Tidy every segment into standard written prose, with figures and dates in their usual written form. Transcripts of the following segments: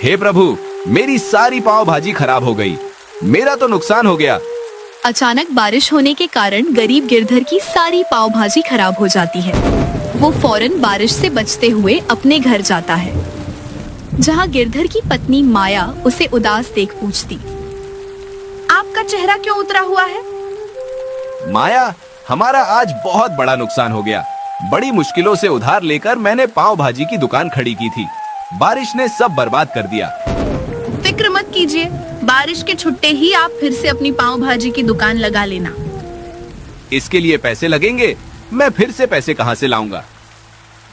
हे प्रभु, मेरी सारी पाव भाजी खराब हो गई। मेरा तो नुकसान हो गया। अचानक बारिश होने के कारण गरीब गिरधर की सारी पाव भाजी खराब हो जाती है। वो फौरन बारिश से बचते हुए अपने घर जाता है, जहाँ गिरधर की पत्नी माया उसे उदास देख पूछती, आपका चेहरा क्यों उतरा हुआ है? माया, हमारा आज बहुत बड़ा नुकसान हो गया। बड़ी मुश्किलों से उधार लेकर मैंने पाव भाजी की दुकान खड़ी की थी। बारिश ने सब बर्बाद कर दिया। फिक्र मत कीजिए, बारिश के छुट्टे ही आप फिर से अपनी पाव भाजी की दुकान लगा लेना। इसके लिए पैसे लगेंगे। मैं फिर से पैसे कहाँ से लाऊंगा?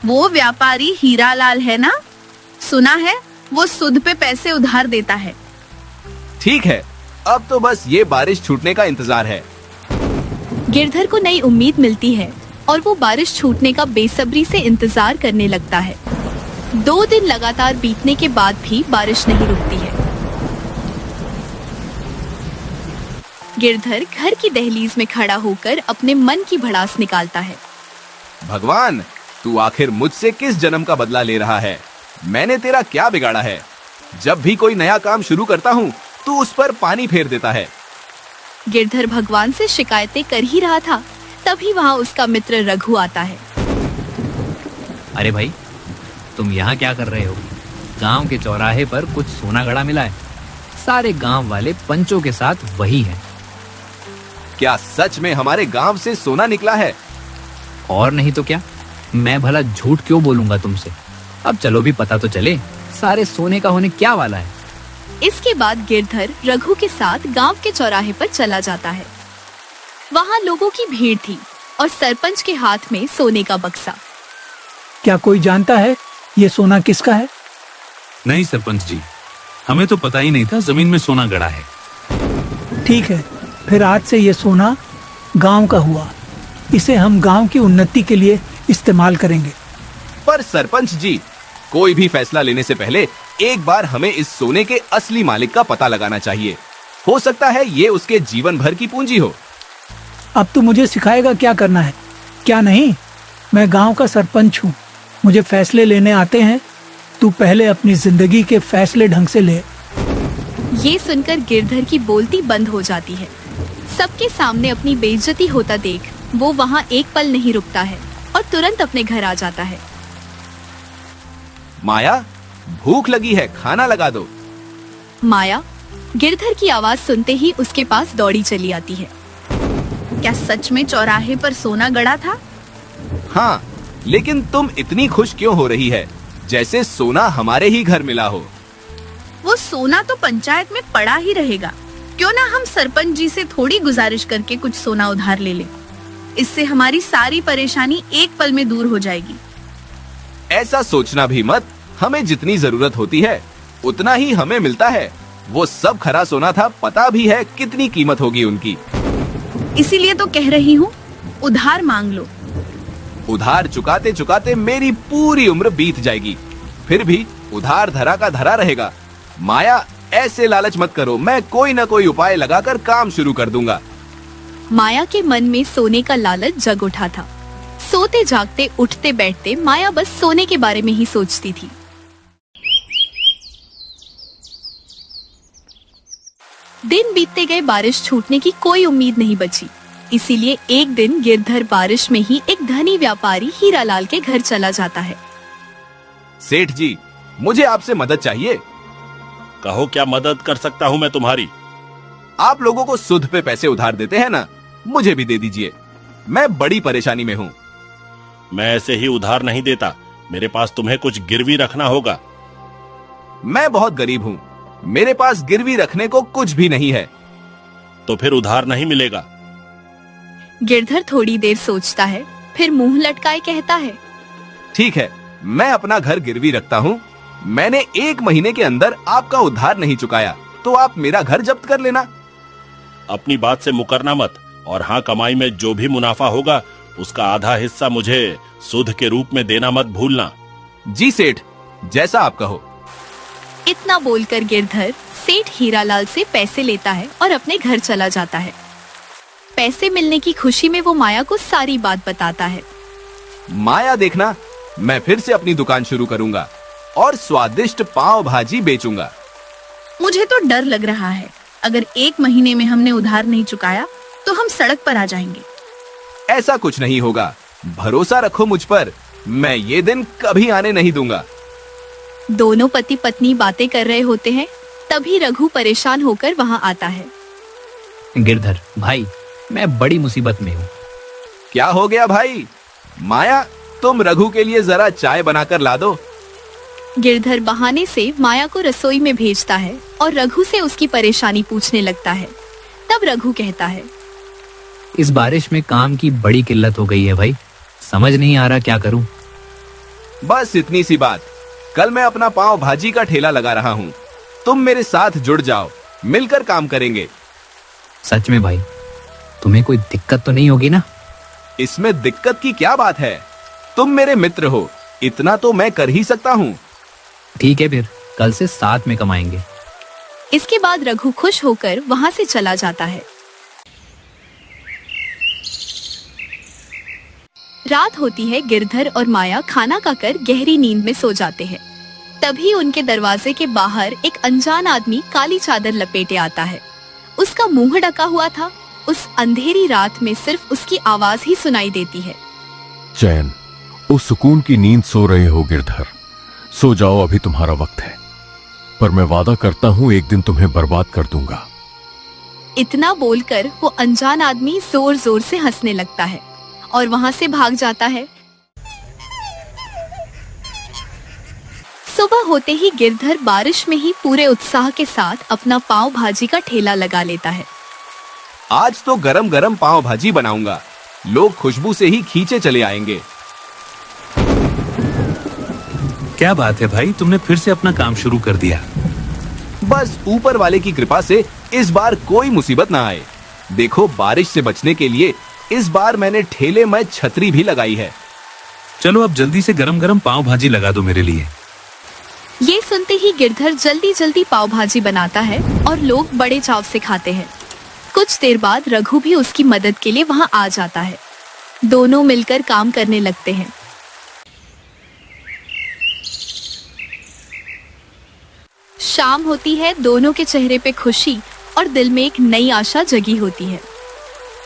वो व्यापारी हीरालाल है ना, सुना है वो सुध पे पैसे उधार देता है। ठीक है, अब तो बस ये बारिश छूटने का इंतजार है। गिरधर को नई उम्मीद मिलती है और वो बारिश छूटने का बेसब्री से इंतजार करने लगता है। 2 दिन लगातार बीतने के बाद भी बारिश नहीं रुकती है। गिरधर घर की दहलीज में खड़ा होकर अपने मन की भड़ास निकालता है। भगवान, तू आखिर मुझसे किस जन्म का बदला ले रहा है? मैंने तेरा क्या बिगाड़ा है? जब भी कोई नया काम शुरू करता हूँ, तू उस पर पानी फेर देता है। गिरधर भगवान से शिकायतें कर ही रहा था, तभी वहाँ उसका मित्र रघु आता है। अरे भाई, तुम यहाँ क्या कर रहे हो? गांव के चौराहे पर कुछ सोना गड़ा मिला है। सारे गांव वाले पंचों के साथ वही है। क्या सच में हमारे गांव से सोना निकला है? और नहीं तो क्या, मैं भला झूठ क्यों बोलूंगा तुमसे। अब चलो भी पता तो चले, सारे सोने का होने क्या वाला है। इसके बाद गिरधर रघु के साथ गांव के चौराहे पर चला जाता है। वहाँ लोगों की भीड़ थी और सरपंच के हाथ में सोने का बक्सा। क्या कोई जानता है ये सोना किसका है? नहीं सरपंच जी, हमें तो पता ही नहीं था जमीन में सोना गड़ा है। ठीक है, फिर आज से ये सोना गांव का हुआ। इसे हम गांव की उन्नति के लिए इस्तेमाल करेंगे। पर सरपंच जी, कोई भी फैसला लेने से पहले एक बार हमें इस सोने के असली मालिक का पता लगाना चाहिए। हो सकता है ये उसके जीवन भर की पूंजी हो। अब तू मुझे सिखाएगा क्या करना है, क्या नहीं? मैं गांव का सरपंच हूँ, मुझे फैसले लेने आते हैं। तू पहले अपनी जिंदगी के फैसले ढंग से ले। ये सुनकर गिरधर की बोलती बंद हो जाती है। सबके सामने अपनी बेइज्जती होता देख वो वहाँ एक पल नहीं रुकता है और तुरंत अपने घर आ जाता है। माया, भूख लगी है, खाना लगा दो। माया गिरधर की आवाज सुनते ही उसके पास दौड़ी चली आती है। क्या सच में चौराहे पर सोना गड़ा था? हाँ, लेकिन तुम इतनी खुश क्यों हो रही है, जैसे सोना हमारे ही घर मिला हो? वो सोना तो पंचायत में पड़ा ही रहेगा। क्यों ना हम सरपंच जी से थोड़ी गुजारिश करके कुछ सोना उधार ले लें। इससे हमारी सारी परेशानी एक पल में दूर हो जाएगी। ऐसा सोचना भी मत। हमें जितनी जरूरत होती है उतना ही हमें मिलता है। वो सब खरा सोना था, पता भी है कितनी कीमत होगी उनकी। इसीलिए तो कह रही हूँ, उधार मांग लो। उधार चुकाते चुकाते मेरी पूरी उम्र बीत जाएगी, फिर भी उधार धरा का धरा रहेगा। माया, ऐसे लालच मत करो, मैं कोई ना कोई उपाय लगाकर काम शुरू कर दूंगा। माया के मन में सोने का लालच जग उठा था। सोते जागते उठते बैठते माया बस सोने के बारे में ही सोचती थी। दिन बीतते गए, बारिश छूटने की कोई उम्मीद नहीं बची। इसीलिए एक दिन गिरधर बारिश में ही एक धनी व्यापारी हीरालाल के घर चला जाता है। सेठ जी, मुझे आपसे मदद चाहिए। कहो, क्या मदद कर सकता हूँ मैं तुम्हारी? आप लोगों को सुध पे पैसे उधार देते हैं ना, मुझे भी दे दीजिए। मैं बड़ी परेशानी में हूँ। मैं ऐसे ही उधार नहीं देता, मेरे पास तुम्हें कुछ गिरवी रखना होगा। मैं बहुत गरीब हूँ, मेरे पास गिरवी रखने को कुछ भी नहीं है। तो फिर उधार नहीं मिलेगा। गिरधर थोड़ी देर सोचता है, फिर मुंह लटकाए कहता है, ठीक है, मैं अपना घर गिरवी रखता हूँ। मैंने 1 महीने के अंदर आपका उधार नहीं चुकाया तो आप मेरा घर जब्त कर लेना। अपनी बात से मुकरना मत, और हाँ, कमाई में जो भी मुनाफा होगा उसका आधा हिस्सा मुझे सुध के रूप में देना मत भूलना। जी सेठ, जैसा आप कहो। इतना बोलकर गिरधर सेठ हीरालाल से पैसे लेता है और अपने घर चला जाता है। पैसे मिलने की खुशी में वो माया को सारी बात बताता है। माया देखना, मैं फिर से अपनी दुकान शुरू करूंगा। और स्वादिष्ट पाव भाजी बेचूंगा। मुझे तो डर लग रहा है, अगर 1 महीने में हमने उधार नहीं चुकाया तो हम सड़क पर आ जाएंगे। ऐसा कुछ नहीं होगा, भरोसा रखो मुझ पर, मैं ये दिन कभी आने नहीं दूंगा। दोनों पति पत्नी बातें कर रहे होते हैं, तभी रघु परेशान होकर वहां आता है। गिरधर भाई, मैं बड़ी मुसीबत में हूँ। क्या हो गया भाई? माया, तुम रघु के लिए जरा चाय बनाकर ला दो। गिरधर बहाने से माया को रसोई में भेजता है और रघु से उसकी परेशानी पूछने लगता है। तब रघु कहता है, इस बारिश में काम की बड़ी किल्लत हो गई है भाई, समझ नहीं आ रहा क्या करूं। बस इतनी सी बात, कल मैं अपना पाव भाजी का ठेला लगा रहा हूँ, तुम मेरे साथ जुड़ जाओ, मिलकर काम करेंगे। सच में भाई, तुम्हें कोई दिक्कत तो नहीं होगी ना? इसमें दिक्कत की क्या बात है, तुम मेरे मित्र हो, इतना तो मैं कर ही सकता हूँ। ठीक है, फिर कल से साथ में कमाएंगे। इसके बाद रघु खुश होकर वहां से चला जाता है। रात होती है, गिरधर और माया खाना खाकर गहरी नींद में सो जाते हैं। तभी उनके दरवाजे के बाहर एक अनजान आदमी काली चादर लपेटे आता है। उसका मुंह ढका हुआ था। उस अंधेरी रात में सिर्फ उसकी आवाज ही सुनाई देती है। चैन, उस सुकून की नींद सो रहे हो गिरधर, सो जाओ, अभी तुम्हारा वक्त है, पर मैं वादा करता हूं एक दिन तुम्हें बर्बाद कर दूंगा। इतना बोलकर वो अनजान आदमी जोर जोर से हंसने लगता है और वहां से भाग जाता है। सुबह होते ही गिरधर बारिश में ही पूरे उत्साह के साथ अपना पाव भाजी का ठेला लगा लेता है। आज तो गरम गरम पाव भाजी बनाऊंगा, लोग खुशबू से ही खींचे चले आएंगे। क्या बात है भाई, तुमने फिर से अपना काम शुरू कर दिया। बस ऊपर वाले की कृपा से इस बार कोई मुसीबत ना आए। देखो, बारिश से बचने के लिए इस बार मैंने ठेले में छतरी भी लगाई है। चलो अब जल्दी से गरम गरम पाव भाजी लगा दो मेरे लिए। ये सुनते ही गिरधर जल्दी जल्दी पाव भाजी बनाता है और लोग बड़े चाव से खाते हैं। कुछ देर बाद रघु भी उसकी मदद के लिए वहां आ जाता है। दोनों मिलकर काम करने लगते हैं। शाम होती है, दोनों के चेहरे पे खुशी और दिल में एक नई आशा जगी होती है।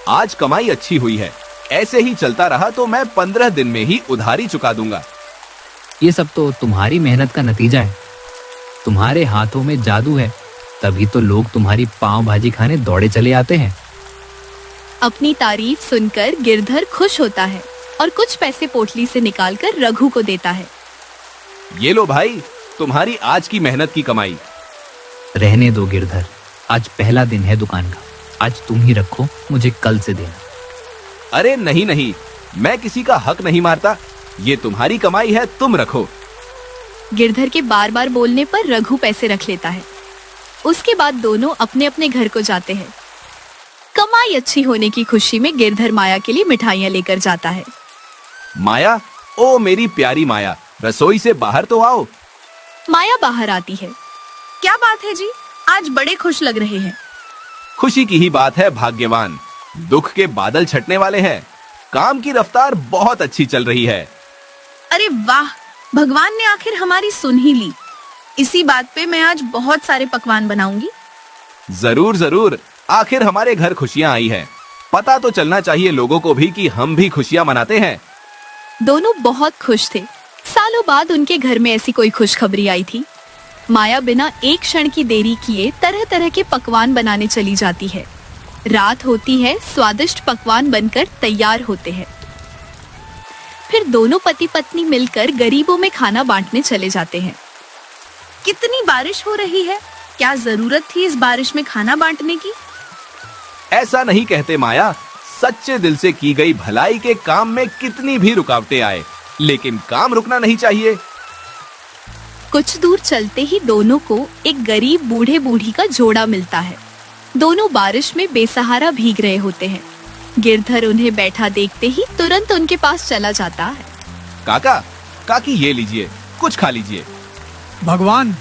आज कमाई अच्छी हुई है, ऐसे ही चलता रहा तो मैं 15 दिन में ही उधारी चुका दूंगा। ये सब तो तुम्हारी मेहनत का नतीजा है। तुम्हारे हाथों में जादू है, तभी तो लोग तुम्हारी पाव भाजी खाने दौड़े चले आते हैं। अपनी तारीफ सुनकर गिरधर खुश होता है और कुछ पैसे पोटली से निकालकर रघु को देता है। ये लो भाई, तुम्हारी आज की मेहनत की कमाई। रहने दो गिरधर, आज पहला दिन है दुकान का, आज तुम ही रखो, मुझे कल से देना। अरे नहीं नहीं, मैं किसी का हक नहीं मारता, ये तुम्हारी कमाई है, तुम रखो। गिरधर के बार बार बोलने पर रघु पैसे रख लेता है। उसके बाद दोनों अपने अपने घर को जाते हैं। कमाई अच्छी होने की खुशी में गिरधर माया के लिए मिठाइयाँ लेकर जाता है। माया, ओ मेरी प्यारी माया, रसोई से बाहर तो आओ। माया बाहर आती है। क्या बात है जी, आज बड़े खुश लग रहे हैं। खुशी की ही बात है भाग्यवान, दुख के बादल छटने वाले हैं। काम की रफ्तार बहुत अच्छी चल रही है। अरे वाह, भगवान ने आखिर हमारी सुन ही ली। इसी बात पे मैं आज बहुत सारे पकवान बनाऊंगी। जरूर जरूर, आखिर हमारे घर खुशियां आई हैं। पता तो चलना चाहिए लोगों को भी कि हम भी खुशियां मनाते हैं। दोनों बहुत खुश थे। सालों बाद उनके घर में ऐसी कोई खुशखबरी आई थी। माया बिना एक क्षण की देरी किए तरह तरह के पकवान बनाने चली जाती है। रात होती है, स्वादिष्ट पकवान बनकर तैयार होते हैं। फिर दोनों पति पत्नी मिलकर गरीबों में खाना बांटने चले जाते हैं। कितनी बारिश हो रही है, क्या जरूरत थी इस बारिश में खाना बांटने की? ऐसा नहीं कहते माया, सच्चे दिल से की गई भलाई के काम में कितनी भी रुकावटें आए, लेकिन काम रुकना नहीं चाहिए। कुछ दूर चलते ही दोनों को एक गरीब बूढ़े बूढ़ी का जोड़ा मिलता है। दोनों बारिश में बेसहारा भीग रहे होते हैं। गिरधर उन्हें बैठा देखते ही तुरंत उनके पास चला जाता है। काका, काकी, ये लीजिए, कुछ खा लीजिए। भगवान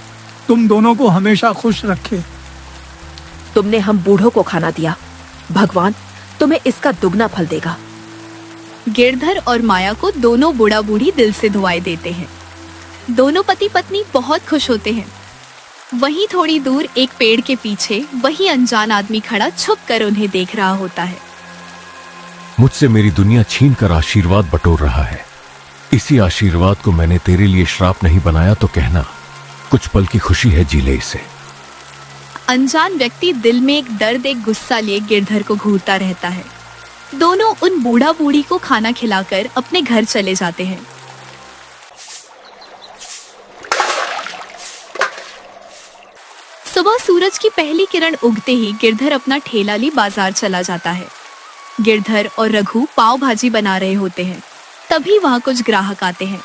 तुम दोनों को हमेशा खुश रखे। तुमने हम बूढ़ों को खाना दिया, भगवान तुम्हें इसका दुगना फल देगा। गिरधर और माया को दोनों बूढ़ा बूढ़ी दिल से दुआएं देते हैं। दोनों पति पत्नी बहुत खुश होते हैं। वहीं थोड़ी दूर एक पेड़ के पीछे वही अनजान आदमी खड़ा छुप कर उन्हें देख रहा होता है। मुझसे मेरी दुनिया छीन कर आशीर्वाद बटोर रहा है। इसी आशीर्वाद को मैंने तेरे लिए श्राप नहीं बनाया तो कहना, कुछ पल की खुशी है, जी ले इसे। अनजान व्यक्ति दिल में एक दर्द, एक गुस्सा लिए गिरधर को घूरता रहता है। दोनों उन बूढ़ा बूढ़ी को खाना खिलाकर अपने घर चले जाते हैं। सुबह सूरज की पहली किरण उगते ही गिरधर अपना ठेला ली बाजार चला जाता है। गिरधर और रघु पाव भाजी बना रहे होते हैं। तभी वहाँ कुछ ग्राहक आते हैं।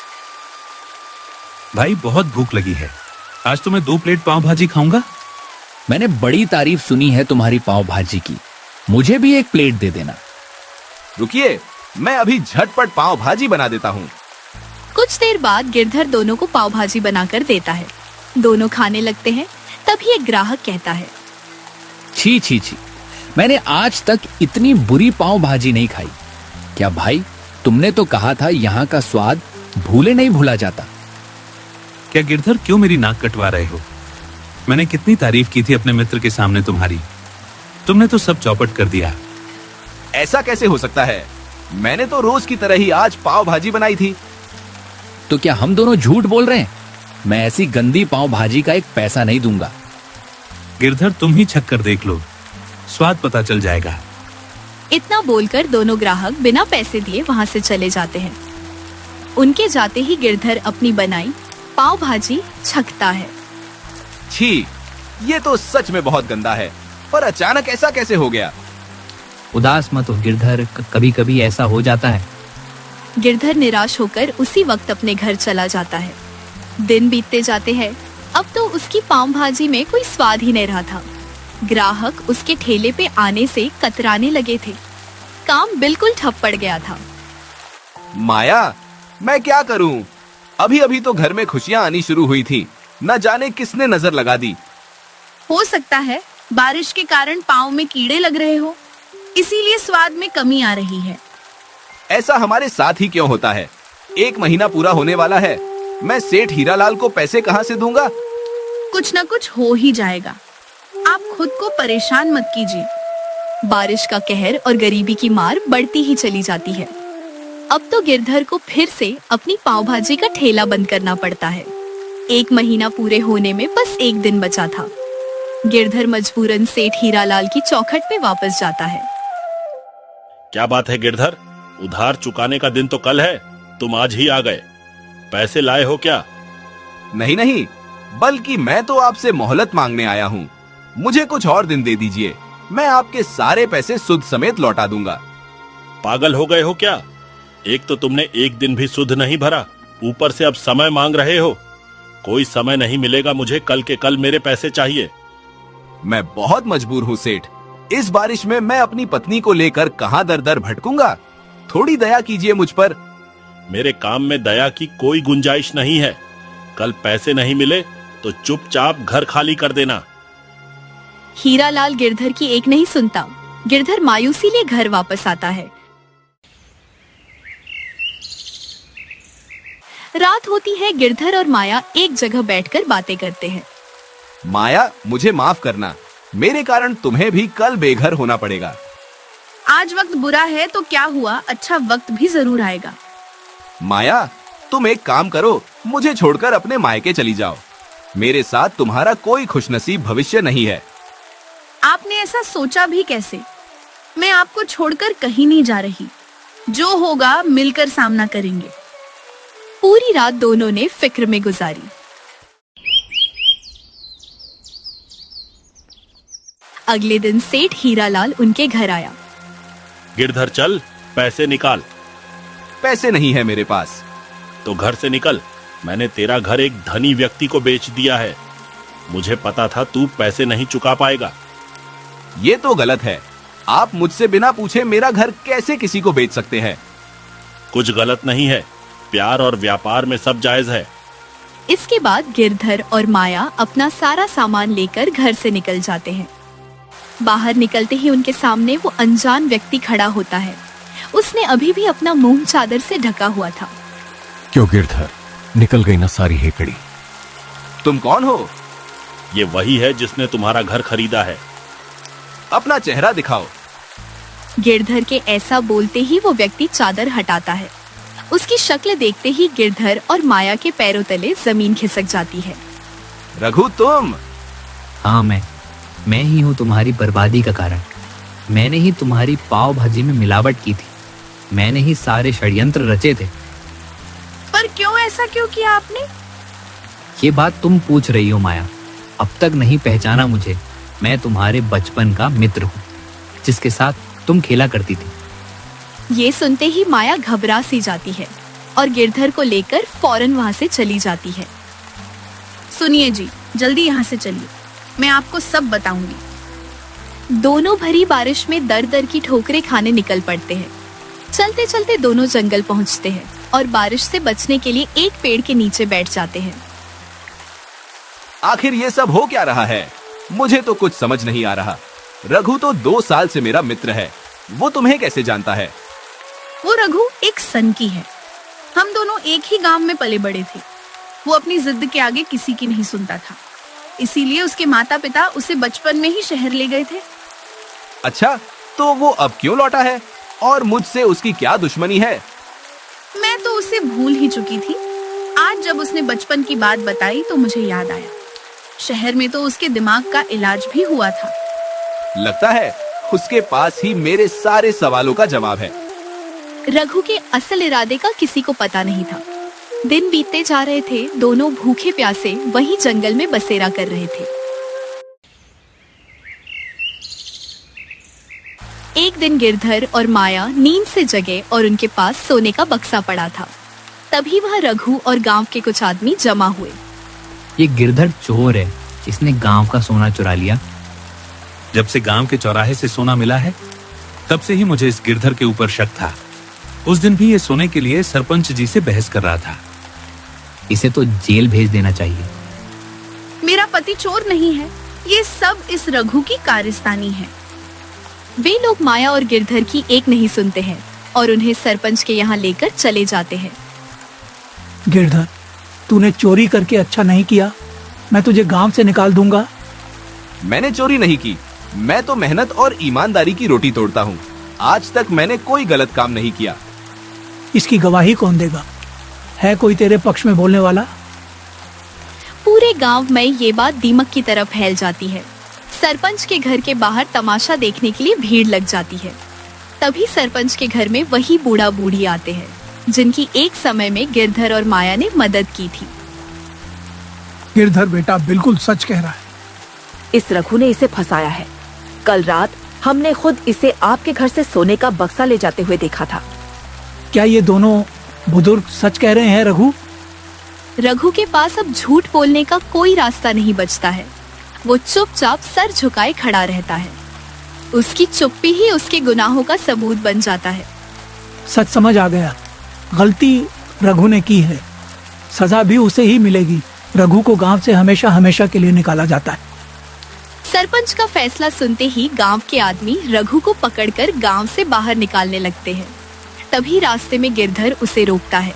भाई बहुत भूख लगी है, आज तो मैं 2 प्लेट पाव भाजी खाऊंगा। मैंने बड़ी तारीफ सुनी है तुम्हारी पाव भाजी की, मुझे भी 1 प्लेट दे देना। रुकिए, मैं अभी झटपट पाव भाजी बना देता हूँ। कुछ देर बाद गिरधर दोनों को पाव भाजी बनाकर देता है। दोनों खाने लगते हैं। तभी एक ग्राहक कहता है, छी छी छी, मैंने आज तक इतनी बुरी पाव भाजी नहीं खाई। क्या भाई, तुमने तो कहा था यहाँ का स्वाद भूले नहीं भूला जाता। क्या गिरधर, क्यों मेरी नाक कटवा रहे हो? मैंने कितनी तारीफ की थी अपने मित्र के सामने तुम्हारी, तुमने तो सब चौपट कर दिया। ऐसा कैसे हो सकता है? मैंने तो रोज की तरह ही आज पाव भाजी बनाई थी। तो क्या हम दोनों झूठ बोल रहे हैं? मैं ऐसी गंदी पाव भाजी का 1 पैसा नहीं दूंगा। गिरधर, तुम ही छक कर देख लो, स्वाद पता चल जाएगा। इतना बोलकर दोनों ग्राहक बिना पैसे दिए वहाँ से चले जाते हैं। उनके जाते ही गिरधर अपनी बनाई पाव भाजी छकता है। छी, ये तो सच में बहुत गंदा है। पर अचानक ऐसा कैसे हो गया? उदास मत हो गिरधर, कभी कभी ऐसा हो जाता है। गिरधर निराश होकर उसी वक्त अपने घर चला जाता है। दिन बीतते जाते हैं। अब तो उसकी पाव भाजी में कोई स्वाद ही नहीं रहा था। ग्राहक उसके ठेले पे आने से कतराने लगे थे। काम बिल्कुल ठप पड़ गया था। माया, मैं क्या करूं? अभी अभी तो घर में खुशियां आनी शुरू हुई थी, न जाने किसने नजर लगा दी। हो सकता है बारिश के कारण पाँव में कीड़े लग रहे हो, इसीलिए स्वाद में कमी आ रही है। ऐसा हमारे साथ ही क्यों होता है? 1 महीना पूरा होने वाला है, मैं सेठ हीरालाल को पैसे कहाँ से दूंगा? कुछ न कुछ हो ही जाएगा, आप खुद को परेशान मत कीजिए। बारिश का कहर और गरीबी की मार बढ़ती ही चली जाती है। अब तो गिरधर को फिर से अपनी पाव भाजी का ठेला बंद करना पड़ता है। 1 महीना पूरे होने में बस 1 दिन बचा था। गिरधर मजबूरन सेठ हीरालाल की चौखट पे वापस जाता है। क्या बात है गिरधर, उधार चुकाने का दिन तो कल है, तुम आज ही आ गए। पैसे लाए हो क्या? नहीं नहीं, बल्कि मैं तो आपसे मोहलत मांगने आया हूँ। मुझे कुछ और दिन दे दीजिए, मैं आपके सारे पैसे सुध समेत लौटा दूंगा। पागल हो गए हो क्या? एक तो तुमने 1 दिन भी सुध नहीं भरा, ऊपर से अब समय मांग रहे हो। कोई समय नहीं मिलेगा मुझे, कल के कल मेरे पैसे चाहिए। मैं बहुत मजबूर हूँ सेठ। इस बारिश में मैं अपनी पत्नी को लेकर कहाँ दर दर भटकूंगा? थोड़ी दया कीजिए मुझ पर। मेरे काम में दया की कोई गुंजाइश नहीं है। कल पैसे नहीं मिले तो चुपचाप घर खाली कर देना। हीरालाल गिरधर की एक नहीं सुनता। गिरधर मायूसी लिए घर वापस आता है। रात होती है। गिरधर और माया एक जगह बैठकर बातें करते हैं। माया, मुझे माफ करना, मेरे कारण तुम्हें भी कल बेघर होना पड़ेगा। आज वक्त बुरा है तो क्या हुआ, अच्छा वक्त भी जरूर आएगा। माया, तुम एक काम करो, मुझे छोड़कर अपने मायके चली जाओ। मेरे साथ तुम्हारा कोई खुशनसीब भविष्य नहीं है। आपने ऐसा सोचा भी कैसे? मैं आपको छोड़कर कहीं नहीं जा रही। जो होगा मिलकर सामना करेंगे। पूरी रात दोनों ने फिक्र में गुजारी। अगले दिन सेठ हीरालाल उनके घर आया। गिरधर, चल पैसे निकाल। पैसे नहीं है मेरे पास। तो घर से निकल, मैंने तेरा घर एक धनी व्यक्ति को बेच दिया है। मुझे पता था तू पैसे नहीं चुका पाएगा। ये तो गलत है। आप मुझसे बिना पूछे मेरा घर कैसे किसी को बेच सकते हैं? कुछ गलत नहीं है, प्यार और व्यापार में सब जायज है। इसके बाद गिरधर और माया अपना सारा सामान लेकर घर से निकल जाते हैं। बाहर निकलते ही उनके सामने वो अनजान व्यक्ति खड़ा होता है। उसने अभी भी अपना मुंह चादर से ढका हुआ था। क्यों गिरधर, निकल गई ना सारी हेकड़ी। तुम कौन हो? ये वही है जिसने तुम्हारा घर खरीदा है। अपना चेहरा दिखाओ। गिरधर के ऐसा बोलते ही वो व्यक्ति चादर हटाता है। उसकी शक्ल देखते ही गिरधर और माया के पैरों तले जमीन खिसक जाती है। रघु तुम? हाँ, मैं ही हूँ तुम्हारी बर्बादी का कारण। मैंने ही तुम्हारी पाव भाजी में मिलावट की थी। मैंने ही सारे षड्यंत्र रचे थे। पर क्यों, ऐसा क्यों किया आपने? ये बात तुम पूछ रही हो माया। अब तक नहीं पहचाना मुझे? मैं तुम्हारे बचपन का मित्र हूँ, जिसके साथ तुम खेला करती थी। ये सुनते ही माया घबरा सी जाती है और गिरधर को लेकर फौरन वहाँ से चली जाती है। सुनिए जी, जल्दी यहाँ से चलिए, मैं आपको सब बताऊंगी। दोनों भरी बारिश में दर दर की ठोकरें खाने निकल पड़ते हैं। चलते चलते दोनों जंगल पहुँचते हैं और बारिश से बचने के लिए एक पेड़ के नीचे बैठ जाते हैं। आखिर ये सब हो क्या रहा है? मुझे तो कुछ समझ नहीं आ रहा। रघु तो 2 साल से मेरा मित्र है, वो तुम्हें कैसे जानता है? वो रघु एक सनकी है। हम दोनों एक ही गांव में पले बड़े थे। वो अपनी जिद के आगे किसी की नहीं सुनता था, इसीलिए उसके माता पिता उसे बचपन में ही शहर ले गए थे। अच्छा, तो वो अब क्यों लौटा है और मुझसे उसकी क्या दुश्मनी है? मैं तो उसे भूल ही चुकी थी। आज जब उसने बचपन की बात बताई तो मुझे याद आया। शहर में तो उसके दिमाग का इलाज भी हुआ था। लगता है उसके पास ही मेरे सारे सवालों का जवाब है। रघु के असल इरादे का किसी को पता नहीं था। दिन बीतते जा रहे थे, दोनों भूखे प्यासे वहीं जंगल में बसेरा कर रहे थे। एक दिन गिरधर और माया नींद से जगे और उनके पास सोने का बक्सा पड़ा था। तभी वह रघु और गांव के कुछ आदमी जमा हुए। ये गिरधर चोर है, इसने गांव का सोना चुरा लिया। जब से गांव के चौराहे से सोना मिला है, तब से ही मुझे इस गिरधर के ऊपर शक था। उस दिन भी ये सोने के लिए सरपंच जी से बहस कर रहा था। इसे तो जेल भेज देना चाहिए। मेरा पति चोर नहीं है, ये सब इस रघु की कारस्तानी है। वे लोग माया और गिरधर की एक नहीं सुनते हैं और उन्हें सरपंच के यहाँ लेकर चले जाते हैं। गिरधर, तूने चोरी करके अच्छा नहीं किया। मैं तुझे गांव से निकाल दूंगा। मैंने चोरी नहीं की, मैं तो मेहनत और ईमानदारी की रोटी तोड़ता हूँ। आज तक मैंने कोई गलत काम नहीं किया। इसकी गवाही कौन देगा? है कोई तेरे पक्ष में बोलने वाला? पूरे गांव में ये बात दीमक की तरह फैल जाती है। सरपंच के घर के बाहर तमाशा देखने के लिए भीड़ लग जाती है। तभी सरपंच के घर में वही बूढ़ा बूढ़ी आते हैं जिनकी एक समय में गिरधर और माया ने मदद की थी। गिरधर बेटा बिल्कुल सच कह रहा है। इस रघु ने इसे फंसाया है। कल रात हमने खुद इसे आपके घर से सोने का बक्सा ले जाते हुए देखा था। क्या ये दोनों बुजुर्ग सच कह रहे हैं रघु? रघु के पास अब झूठ बोलने का कोई रास्ता नहीं बचता है। वो चुपचाप सर झुकाए खड़ा रहता है। उसकी चुप्पी ही उसके गुनाहों का सबूत बन जाता है। सच समझ आ गया। गलती रघु ने की है, सजा भी उसे ही मिलेगी। रघु को गांव से हमेशा हमेशा के लिए निकाला जाता है। सरपंच का फैसला सुनते ही गांव के आदमी रघु को पकड़कर गांव से बाहर निकालने लगते हैं। तभी रास्ते में गिरधर उसे रोकता है।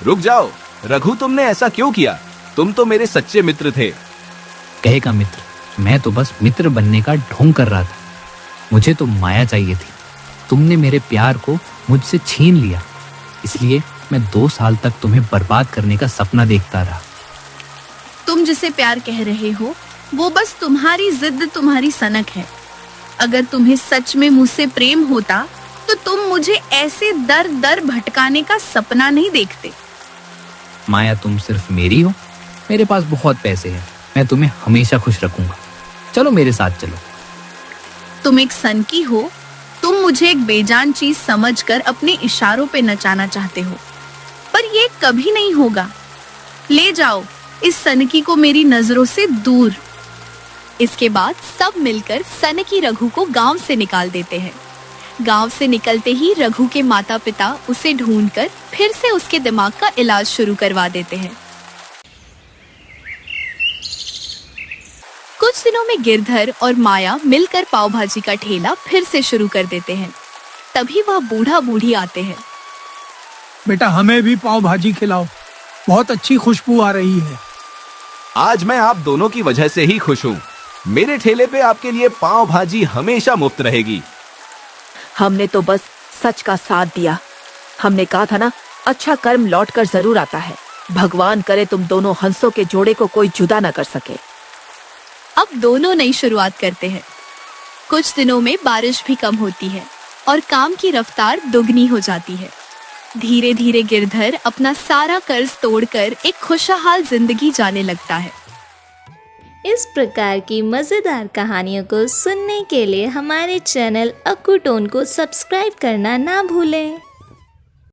रुक जाओ रघु, तुमने ऐसा क्यों किया? तुम तो मेरे सच्चे मित्र थे। कहेगा मित्र? मैं तो बस मित्र बनने का ढोंग कर रहा था। मुझे तो माया चाहिए थी। तुमने मेरे प्यार को मुझसे छीन लिया, इसलिए मैं 2 साल तक तुम्हें बर्बाद करने का सपना देखता रहा। तुम जिसे प्यार कह रहे हो वो बस तुम्हारी जिद, तुम्हारी सनक है। अगर तुम्हें सच में मुझसे प्रेम होता तो तुम मुझे ऐसे दर दर भटकाने का सपना नहीं देखते। माया, तुम सिर्फ मेरी हो। मेरे पास बहुत पैसे हैं, मैं तुम्हें हमेशा खुश रखूंगा। चलो मेरे साथ चलो। तुम एक सनकी हो। तुम मुझे एक बेजान चीज समझकर अपने इशारों पे नचाना चाहते हो, पर ये कभी नहीं होगा। ले जाओ इस सनकी को मेरी नजरों से दूर। इसके बाद सब मिलकर सनकी रघु को गांव से निकाल देते हैं। गांव से निकलते ही रघु के माता पिता उसे ढूंढकर फिर से उसके दिमाग का इलाज शुरू करवा देते हैं। कुछ दिनों में गिरधर और माया मिलकर पाव भाजी का ठेला फिर से शुरू कर देते हैं। तभी वह बूढ़ा बूढ़ी आते हैं। बेटा हमें भी पाव भाजी खिलाओ। बहुत अच्छी खुशबू आ रही है। आज मैं आप दोनों की वजह से ही खुश हूँ। मेरे ठेले पे आपके लिए पाव भाजी हमेशा मुफ्त रहेगी। हमने तो बस सच का साथ दिया। हमने कहा था ना, अच्छा कर्म लौट कर जरूर आता है। भगवान करे तुम दोनों हंसों के जोड़े को कोई जुदा न कर सके। अब दोनों नई शुरुआत करते हैं। कुछ दिनों में बारिश भी कम होती है और काम की रफ्तार दुगनी हो जाती है। धीरे धीरे गिरधर अपना सारा कर्ज तोड़कर एक खुशहाल जिंदगी जाने लगता है। इस प्रकार की मजेदार कहानियों को सुनने के लिए हमारे चैनल अक्कू टोन को सब्सक्राइब करना ना भूलें।